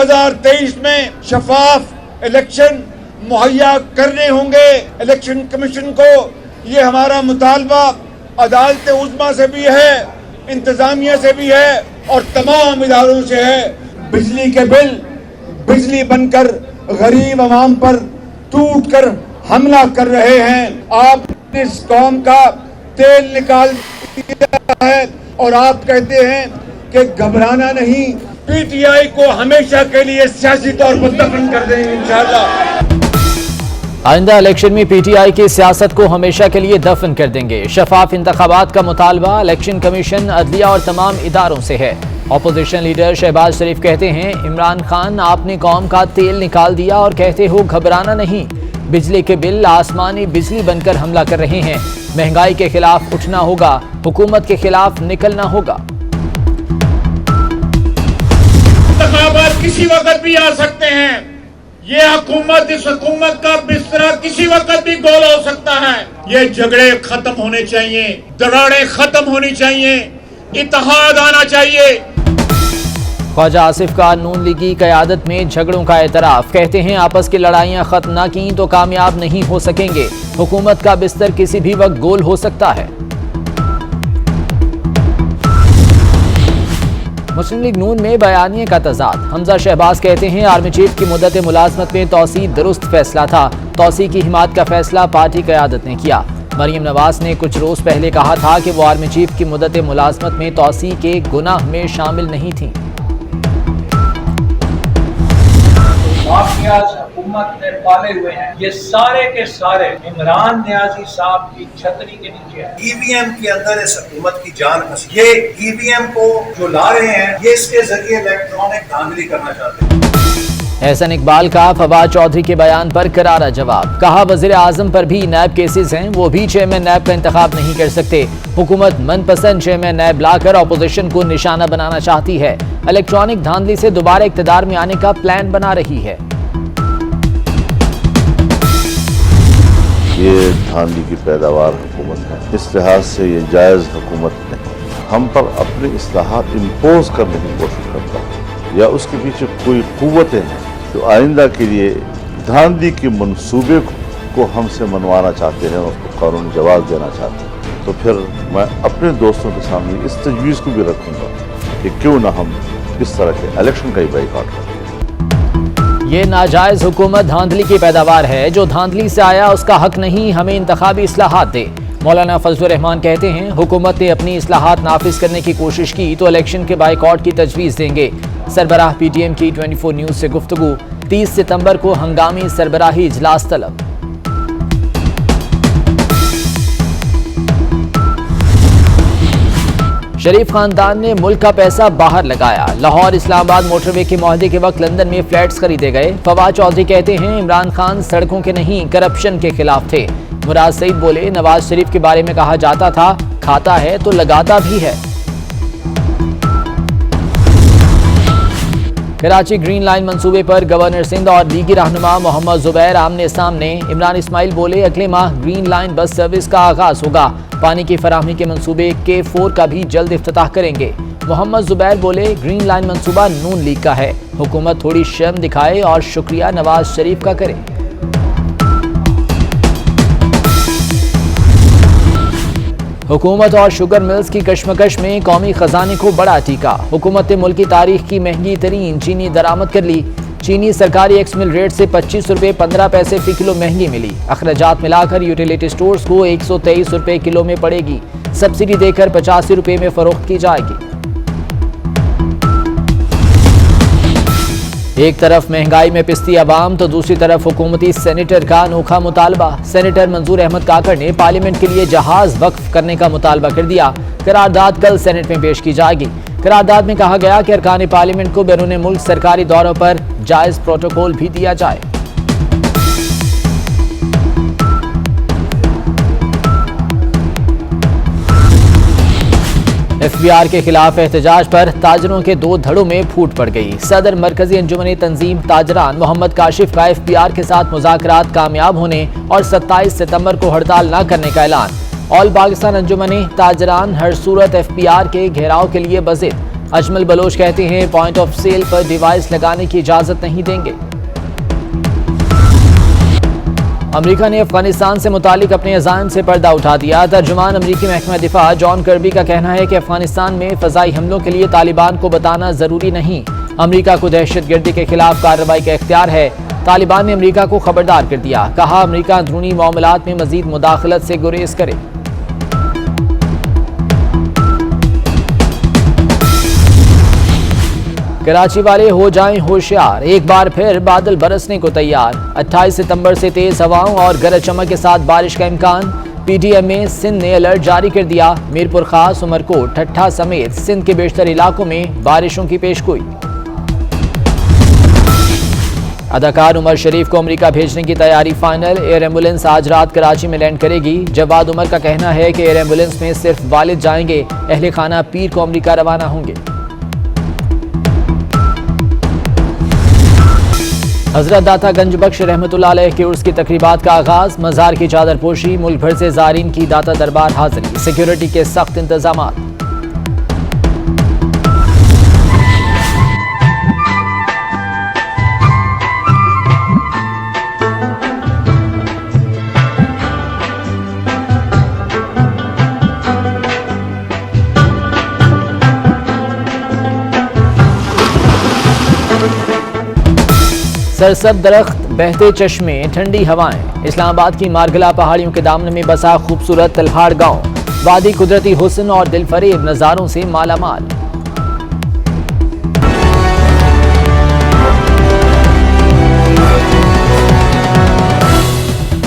2023 में शफाफ इलेक्शन मुहैया करने होंगे। इलेक्शन कमीशन को ये हमारा मुतालबा अदालत उज़्मा से भी है, इंतजामिया से भी है और तमाम इदारों से है। बिजली के बिल बिजली बनकर गरीब अवाम पर टूट कर हमला कर रहे हैं। आप इस कौम का तेल निकाल दिया है और आप कहते हैं कि घबराना नहीं, पीटीआई को हमेशा के लिए सियासी तौर पर दफन कर देंगे इंशाअल्लाह। आइंदा इलेक्शन में पीटीआई की सियासत को हमेशा के लिए दफन कर देंगे। शफाफ इंतखाबात का मुतालबा इलेक्शन कमीशन, अदलिया और तमाम इदारों से है। अपोजिशन लीडर शहबाज शरीफ कहते हैं, इमरान खान आपने कौम का तेल निकाल दिया और कहते हो घबराना नहीं। बिजली के बिल आसमानी बिजली बनकर हमला कर रहे हैं। महंगाई के खिलाफ उठना होगा, हुकूमत के खिलाफ निकलना होगा। इंतखाबात किसी वक्त भी आ सकते हैं। ये हुकूमत, इस हुकूमत का बिस्तरा किसी वक्त भी गोल हो सकता है। ये झगड़े खत्म होने चाहिए, दरारें खत्म होनी चाहिए, इत्तेहाद आना चाहिए। ख्वाजा आसिफ का नून लीगी क़यादत में झगड़ों का एतराफ़, कहते हैं आपस की लड़ाइयाँ खत्म न की तो कामयाब नहीं हो सकेंगे। हुकूमत का बिस्तर किसी भी वक्त गोल हो सकता है। मुस्लिम लीग नून में बयानिए का तजाद, हमजा शहबाज कहते हैं आर्मी चीफ की मुद्दत मुलाजमत में तौसी दुरुस्त फैसला था। तौसी की हिमायत का फैसला पार्टी क़यादत ने किया। मरियम नवाज ने कुछ रोज पहले कहा था कि वो आर्मी चीफ की मुद्दत मुलाजमत में तौसी के गुनाह में शामिल नहीं थी। माफियाज हुकूमत ने पाले हुए हैं, ये सारे के सारे इमरान नियाजी साहब की छतरी के नीचे है। ईवीएम के अंदर इस हुकूमत की जान फंसी। ये ईवीएम को जो ला रहे हैं, ये इसके जरिए इलेक्ट्रॉनिक धांधली करना चाहते हैं। एहसन इकबाल का फवाद चौधरी के बयान पर करारा जवाब, कहा वज़ीर आज़म पर भी नैब केसेस हैं, वो भी चेयरमैन नैब का इंतखाब नहीं कर सकते। हुकूमत मनपसंद चेयरमैन नैब लाकर अपोजिशन को निशाना बनाना चाहती है। इलेक्ट्रॉनिक धांधली से दोबारा इक़्तिदार में आने का प्लान बना रही है। ये धांधली की पैदावार हुकूमत है, इस लिहाज से ये जायज़ हुकूमत नहीं। हम पर अपनी इस्लाहात इम्पोज करने की कोशिश करता है या उसके पीछे कोई कुव्वतें हैं जो आइंदा के लिए धांधली के मंसूबे को हमसे मनवाना चाहते हैं, उसको कानूनी जवाब देना चाहते हैं। तो फिर मैं अपने दोस्तों के सामने इस तजवीज़ को भी रखूँगा कि क्यों ना हम इस तरह के इलेक्शन का ही बाइकआउट करें। ये नाजायज हुकूमत धांधली की पैदावार है, जो धांधली से आया उसका हक नहीं, हमें इंतखाबी इस्लाहात दे। मौलाना फजलुर रहमान कहते हैं हुकूमत ने अपनी इस्लाहात नाफिज करने की कोशिश की तो इलेक्शन के बाइकआउट की तजवीज़ देंगे। सरबराह पीटीएम की 24 न्यूज़ से गुफ्तगू, 30 सितंबर को हंगामी सरबराही इजलास तलब। शरीफ खानदान ने मुल्क का पैसा बाहर लगाया, लाहौर इस्लामाबाद मोटरवे के मुआहदे के वक्त लंदन में फ्लैट्स खरीदे गए। फवाद चौधरी कहते हैं इमरान खान सड़कों के नहीं करप्शन के खिलाफ थे। मुराद सईद बोले नवाज शरीफ के बारे में कहा जाता था खाता है तो लगाता भी है। कराची ग्रीन लाइन मंसूबे पर गवर्नर सिंध और लीगी रहनुमा मोहम्मद जुबैर आमने सामने। इमरान इस्माइल बोले अगले माह ग्रीन लाइन बस सर्विस का आगाज होगा। पानी की फराहमी के मंसूबे K4 का भी जल्द इफ्तिताह करेंगे। मोहम्मद जुबैर बोले ग्रीन लाइन मंसूबा नून लीग का है, हुकूमत थोड़ी शर्म दिखाए और शुक्रिया नवाज शरीफ का करे। हुकूमत और शुगर मिल्स की कशमकश में कौमी खजाने को बड़ा टीका। हुकूमत ने मुल्क की तारीख की महंगी तरीन चीनी दरामद कर ली। चीनी सरकारी एक्स मिल रेट से 25 रुपये 15 पैसे फी किलो महंगी मिली। अखराजात मिलाकर यूटिलिटी स्टोर्स को 123 रुपये किलो में पड़ेगी। सब्सिडी देकर 85 रुपये में फरोख्त की जाएगी। एक तरफ महंगाई में पिसती अवाम तो दूसरी तरफ हुकूमती सेनेटर का अनोखा मुतालबा। सेनेटर मंजूर अहमद काकड़ ने पार्लियामेंट के लिए जहाज वक्फ करने का मुतालबा कर दिया। करारदाद कल सेनेट में पेश की जाएगी। करारदाद में कहा गया कि अरकान पार्लियामेंट को बैरून मुल्क सरकारी दौरों पर जायज प्रोटोकॉल भी दिया जाए। FBR के खिलाफ एहतजाज पर ताजरों के 2 धड़ों में फूट पड़ गई। सदर मरकजी अंजुमन तंजीम ताजरान मोहम्मद काशिफ का FBR के साथ मुज़ाकरात कामयाब होने और 27 सितंबर को हड़ताल न करने का ऐलान। ऑल पाकिस्तान अंजुमन ताजरान हर सूरत FBR के घेराव के लिए बज़िद। अजमल बलोच कहते हैं पॉइंट ऑफ सेल पर डिवाइस लगाने की इजाजत नहीं देंगे। अमेरिका ने अफगानिस्तान से मुतालिक अपने अज़ाइम से पर्दा उठा दिया। तर्जुमान अमेरिकी महकमा दिफा जॉन कर्बी का कहना है कि अफगानिस्तान में फ़ज़ाई हमलों के लिए तालिबान को बताना ज़रूरी नहीं। अमेरिका को दहशतगर्दी के खिलाफ कार्रवाई का इख्तियार है। तालिबान ने अमेरिका को खबरदार कर दिया। कहा अमेरिका अंदरूनी मामलात में मज़ीद मुदाखलत से गुरेज करे। कराची वाले हो जाएं होशियार, एक बार फिर बादल बरसने को तैयार। 28 सितंबर से तेज हवाओं और गरज चमक के साथ बारिश का इम्कान। पीडीएमए सिंध ने अलर्ट जारी कर दिया। मीरपुर खास, उमरकोट, ठट्ठा समेत सिंध के बेशतर इलाकों में बारिशों की पेशगोई। अदाकार उमर शरीफ को अमेरिका भेजने की तैयारी फाइनल। एयर एम्बुलेंस आज रात कराची में लैंड करेगी। जवाद उमर का कहना है कि एयर एम्बुलेंस में सिर्फ वालिद जाएंगे, अहले खाना पीर को अमेरिका रवाना होंगे। हजरत दाता गंज बख्श रहमतुल्लाह अलैह के उर्स की तकरीबात का आगाज। मज़ार की चादर पोशी, मुल्क भर से ज़ारीन की दाता दरबार हाजिरी। सिक्योरिटी के सख्त इंतजामात। सरसब दरख्त, बहते चश्मे, ठंडी हवाएं। इस्लामाबाद की मारगला पहाड़ियों के दामन में बसा खूबसूरत तलहाड़ गांव। वादी कुदरती हुस्न और दिलफरेब नज़ारों से मालामाल।